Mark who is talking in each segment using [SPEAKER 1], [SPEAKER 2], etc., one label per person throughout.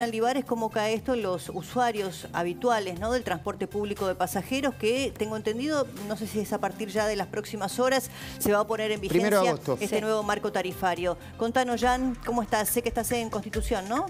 [SPEAKER 1] Olivares, ¿cómo cae esto en los usuarios habituales, ¿no?, del transporte público de pasajeros? Que tengo entendido, no sé si es a partir ya de las próximas horas, se va a poner en vigencia este nuevo marco tarifario. Contanos, Jan, ¿cómo estás? Sé que estás en Constitución, ¿no?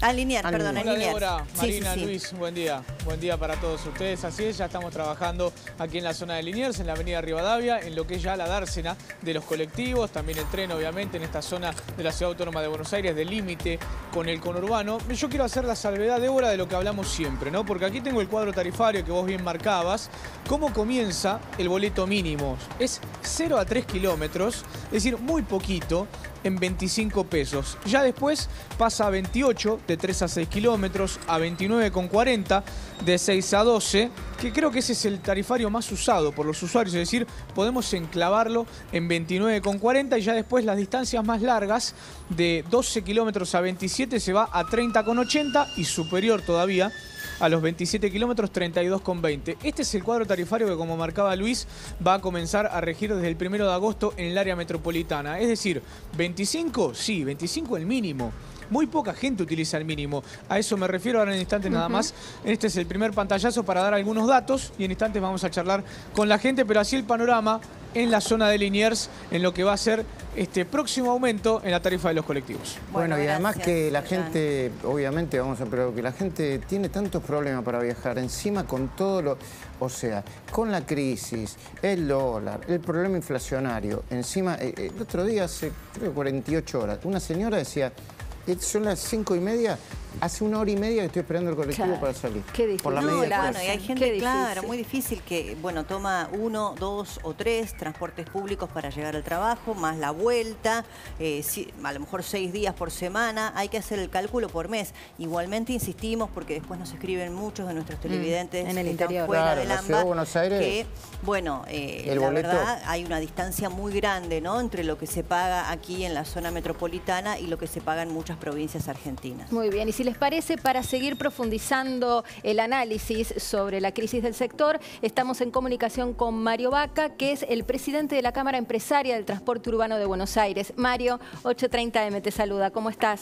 [SPEAKER 1] Ah, en Liniers, perdón, en Liniers.
[SPEAKER 2] Hola, Débora, Marina, sí. Luis, buen día. Buen día para todos ustedes. Así es, ya estamos trabajando aquí en la zona de Liniers, en la avenida Rivadavia, en lo que es ya la dársena de los colectivos, también el tren, obviamente, en esta zona de la Ciudad Autónoma de Buenos Aires, del límite con el conurbano. Yo quiero hacer la salvedad, Débora, de lo que hablamos siempre, ¿no? Porque aquí tengo el cuadro tarifario que vos bien marcabas. ¿Cómo comienza el boleto mínimo? Es 0 a 3 kilómetros, es decir, muy poquito, en 25 pesos. Ya después pasa a 28, de 3 a 6 kilómetros, a 29,40, de 6 a 12, que creo que ese es el tarifario más usado por los usuarios, es decir, podemos enclavarlo en 29,40 y ya después las distancias más largas, de 12 kilómetros a 27, se va a 30,80 y superior todavía, a los 27 kilómetros, 32,20. Este es el cuadro tarifario que, como marcaba Luis, va a comenzar a regir desde el 1 de agosto en el área metropolitana. Es decir, 25, sí, 25 el mínimo. Muy poca gente utiliza el mínimo. A eso me refiero ahora en instantes nada más. Este es el primer pantallazo para dar algunos datos y en instantes vamos a charlar con la gente, pero así el panorama en la zona de Liniers, en lo que va a ser este próximo aumento en la tarifa de los colectivos.
[SPEAKER 3] Bueno, y además que la gente, obviamente, pero que la gente tiene tantos problemas para viajar, encima con todo lo... O sea, con la crisis, el dólar, el problema inflacionario, encima, el otro día, hace creo 48 horas, una señora decía... Son las 5:30, hace 1 hora y media que estoy esperando el colectivo para salir.
[SPEAKER 1] Qué difícil.
[SPEAKER 3] Por la
[SPEAKER 1] no,
[SPEAKER 3] media
[SPEAKER 1] bueno, y hay gente, claro, muy difícil que, bueno, toma 1, 2 o 3 transportes públicos para llegar al trabajo, más la vuelta, a lo mejor 6 días por semana, hay que hacer el cálculo por mes. Igualmente insistimos, porque después nos escriben muchos de nuestros televidentes
[SPEAKER 3] en el
[SPEAKER 1] interior, fuera del AMBA, Buenos Aires, que, bueno, la verdad hay una distancia muy grande, ¿no?, entre lo que se paga aquí en la zona metropolitana y lo que se paga en muchas provincias argentinas.
[SPEAKER 4] Muy bien, y si les parece, para seguir profundizando el análisis sobre la crisis del sector, estamos en comunicación con Mario Vaca, que es el presidente de la Cámara Empresaria del Transporte Urbano de Buenos Aires. Mario, 830M te saluda, ¿cómo estás?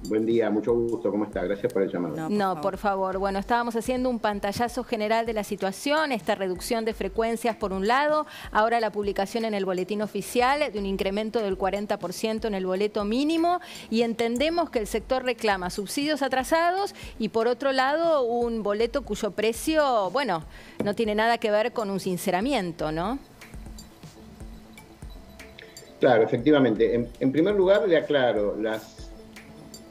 [SPEAKER 5] Buen día, mucho gusto, ¿cómo está? Gracias por el llamado.
[SPEAKER 4] No, por favor. Bueno, estábamos haciendo un pantallazo general de la situación, esta reducción de frecuencias por un lado, ahora la publicación en el boletín oficial de un incremento del 40% en el boleto mínimo, y entendemos que el sector reclama subsidios atrasados y por otro lado un boleto cuyo precio, bueno, no tiene nada que ver con un sinceramiento, ¿no?
[SPEAKER 5] Claro, efectivamente. En primer lugar, le aclaro,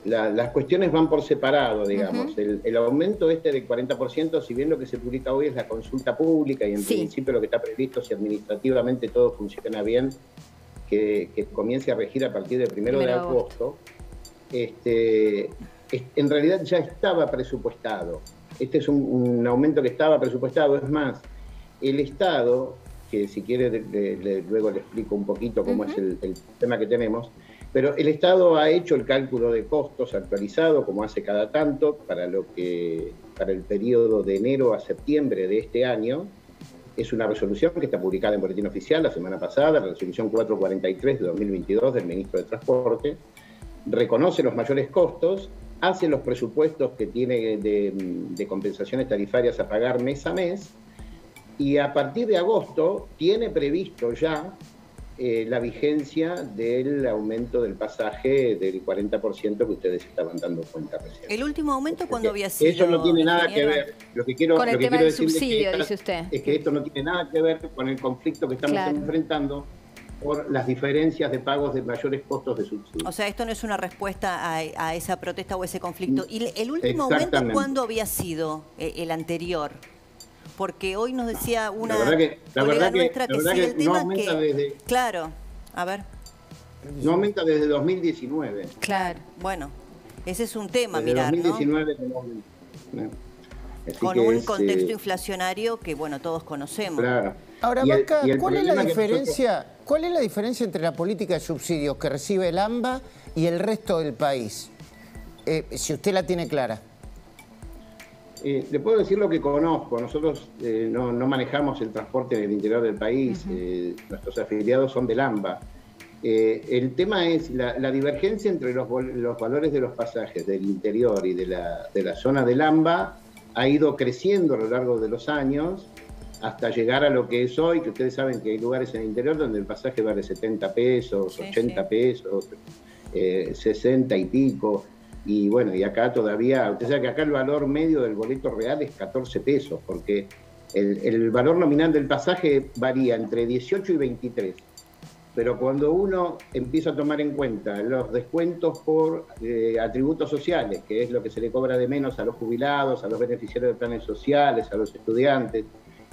[SPEAKER 5] las cuestiones van por separado, digamos. El aumento este del 40%, si bien lo que se publica hoy es la consulta pública y en principio lo que está previsto, si administrativamente todo funciona bien, que comience a regir a partir del 1 de agosto, en realidad ya estaba presupuestado. Este es un aumento que estaba presupuestado. Es más, el Estado, que si quiere luego le explico un poquito cómo es el tema que tenemos, pero el Estado ha hecho el cálculo de costos actualizado, como hace cada tanto, para el periodo de enero a septiembre de este año. Es una resolución que está publicada en Boletín Oficial la semana pasada, la resolución 443 de 2022 del Ministro de Transporte. Reconoce los mayores costos, hace los presupuestos que tiene de compensaciones tarifarias a pagar mes a mes, y a partir de agosto tiene previsto ya la vigencia del aumento del pasaje del 40% que ustedes estaban dando cuenta recién.
[SPEAKER 1] ¿El último aumento cuándo había sido?
[SPEAKER 5] Eso no tiene nada que ver. Lo que quiero,
[SPEAKER 4] con el tema del subsidio, dice usted.
[SPEAKER 5] Es que esto no tiene nada que ver con el conflicto que estamos enfrentando por las diferencias de pagos de mayores costos de subsidio.
[SPEAKER 1] O sea, esto no es una respuesta a esa protesta o ese conflicto. ¿Y el último aumento cuándo había sido el anterior? Porque hoy nos decía una colega nuestra que sigue el tema que... Claro, a ver.
[SPEAKER 5] No aumenta desde 2019.
[SPEAKER 1] Claro, bueno, ese es un tema,
[SPEAKER 5] desde
[SPEAKER 1] mirar,
[SPEAKER 5] 2019,
[SPEAKER 1] ¿no? Con un contexto inflacionario que, bueno, todos conocemos.
[SPEAKER 3] Claro. Ahora, Vaca, ¿cuál es la diferencia entre la política de subsidios que recibe el AMBA y el resto del país? Si usted la tiene clara.
[SPEAKER 5] Le puedo decir lo que conozco. Nosotros no manejamos el transporte en el interior del país. Nuestros afiliados son del AMBA. El tema es la divergencia entre los valores de los pasajes del interior y de la zona del AMBA ha ido creciendo a lo largo de los años hasta llegar a lo que es hoy, que ustedes saben que hay lugares en el interior donde el pasaje vale 70 pesos, sí, 80 pesos, 60 y pico, y bueno, y acá todavía, usted sabe que acá el valor medio del boleto real es 14 pesos, porque el valor nominal del pasaje varía entre 18 y 23. Pero cuando uno empieza a tomar en cuenta los descuentos por atributos sociales, que es lo que se le cobra de menos a los jubilados, a los beneficiarios de planes sociales, a los estudiantes,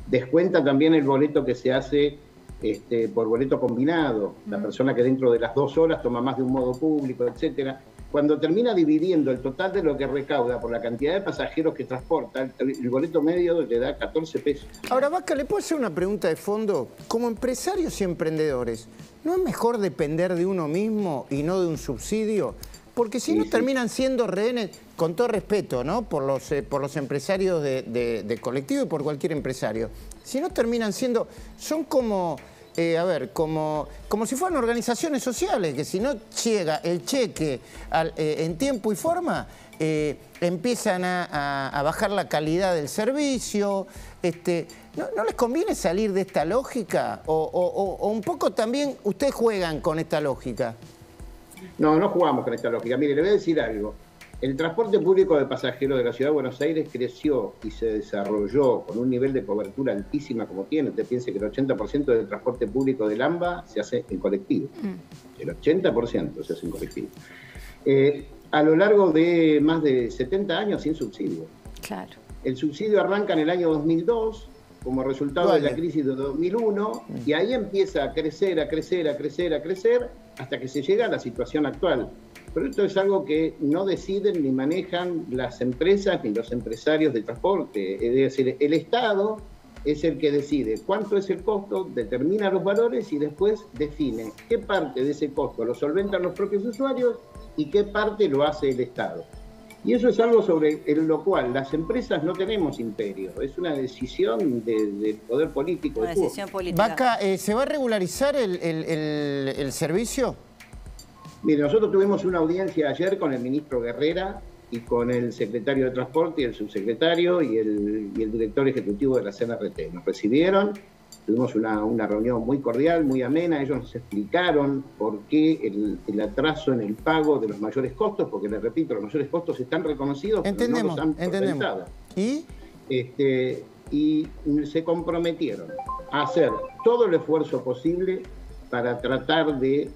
[SPEAKER 5] descuenta también el boleto que se hace por boleto combinado, la persona que dentro de las 2 horas toma más de un modo público, etcétera. Cuando termina dividiendo el total de lo que recauda por la cantidad de pasajeros que transporta, el boleto medio le da 14 pesos.
[SPEAKER 3] Ahora, Vaca, ¿le puedo hacer una pregunta de fondo? Como empresarios y emprendedores, ¿no es mejor depender de uno mismo y no de un subsidio? Porque si no terminan siendo rehenes, con todo respeto, ¿no? Por los empresarios de colectivo y por cualquier empresario. Si no terminan siendo, son como... como si fueran organizaciones sociales, que si no llega el cheque en tiempo y forma, empiezan a bajar la calidad del servicio. ¿No les conviene salir de esta lógica? ¿O un poco también ustedes juegan con esta lógica?
[SPEAKER 5] No, no jugamos con esta lógica. Mire, le voy a decir algo. El transporte público de pasajeros de la Ciudad de Buenos Aires creció y se desarrolló con un nivel de cobertura altísima como tiene. Usted piense que el 80% del transporte público del AMBA se hace en colectivo. El 80% se hace en colectivo. A lo largo de más de 70 años sin subsidio.
[SPEAKER 4] Claro.
[SPEAKER 5] El subsidio arranca en el año 2002 como resultado de la crisis de 2001 y ahí empieza a crecer, a crecer, a crecer, a crecer hasta que se llega a la situación actual. Pero esto es algo que no deciden ni manejan las empresas ni los empresarios de transporte. Es decir, el Estado es el que decide cuánto es el costo, determina los valores y después define qué parte de ese costo lo solventan los propios usuarios y qué parte lo hace el Estado. Y eso es algo sobre lo cual las empresas no tenemos imperio. Es una decisión del poder político.
[SPEAKER 1] Una decisión política.
[SPEAKER 3] Vaca, ¿se va a regularizar el servicio?
[SPEAKER 5] Mire, nosotros tuvimos una audiencia ayer con el ministro Guerrera y con el secretario de Transporte y el subsecretario y el director ejecutivo de la CNRT. Nos recibieron, tuvimos una reunión muy cordial, muy amena. Ellos nos explicaron por qué el atraso en el pago de los mayores costos, porque les repito, los mayores costos están reconocidos,
[SPEAKER 3] entendemos,
[SPEAKER 5] pero no los han solventado. Y se comprometieron a hacer todo el esfuerzo posible para tratar de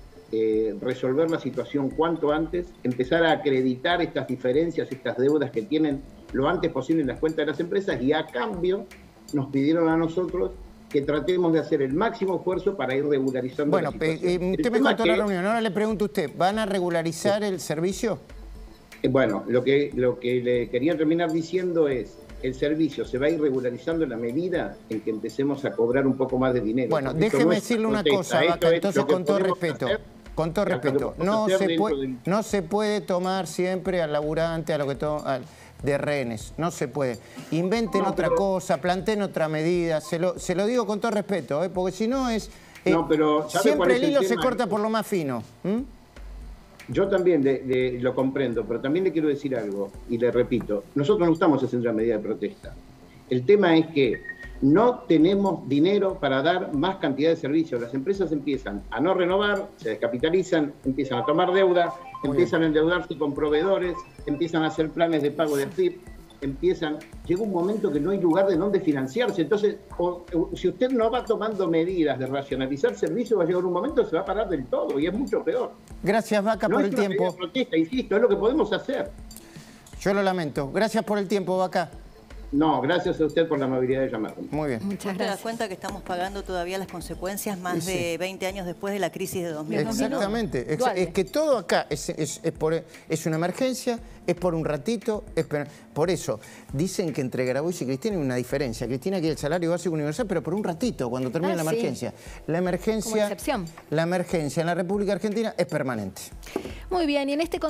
[SPEAKER 5] resolver la situación cuanto antes, empezar a acreditar estas diferencias, estas deudas que tienen lo antes posible en las cuentas de las empresas, y a cambio nos pidieron a nosotros que tratemos de hacer el máximo esfuerzo para ir regularizando la situación.
[SPEAKER 3] Usted me contó la reunión, ahora le pregunto a usted, ¿van a regularizar el servicio?
[SPEAKER 5] Bueno, lo que le quería terminar diciendo es, el servicio se va a ir regularizando en la medida en que empecemos a cobrar un poco más de dinero.
[SPEAKER 3] Bueno, déjeme decirle una cosa, Vaca, entonces con todo respeto. Con todo respeto, no se puede tomar siempre al laburante, a lo que de rehenes, no se puede. Inventen otra cosa, planteen otra medida, se lo digo con todo respeto, porque si no es... siempre el hilo se corta por lo más fino.
[SPEAKER 5] Yo también lo comprendo, pero también le quiero decir algo, y le repito, nosotros no estamos haciendo una medida de protesta. El tema es que no tenemos dinero para dar más cantidad de servicios. Las empresas empiezan a no renovar, se descapitalizan, empiezan a tomar deuda, empiezan a endeudarse con proveedores, empiezan a hacer planes de pago de FIP, llega un momento que no hay lugar de dónde financiarse. Entonces, si usted no va tomando medidas de racionalizar servicios, va a llegar un momento que se va a parar del todo y es mucho peor.
[SPEAKER 3] Gracias, Vaca, por el tiempo. No es una medida de
[SPEAKER 5] protesta, insisto, es lo que podemos hacer.
[SPEAKER 3] Yo lo lamento. Gracias por el tiempo, Vaca.
[SPEAKER 5] No, gracias a usted por la amabilidad de llamarme.
[SPEAKER 3] Muy bien.
[SPEAKER 1] Muchas gracias. ¿Te das cuenta que estamos pagando todavía las consecuencias más de 20 años después de la crisis de 2009?
[SPEAKER 3] Exactamente. Es que todo acá es una emergencia, es por un ratito. Por eso dicen que entre Grabois y Cristina hay una diferencia. Cristina quiere el salario básico universal, pero por un ratito, cuando termine la emergencia. La emergencia en la República Argentina es permanente.
[SPEAKER 4] Muy bien, y en este contexto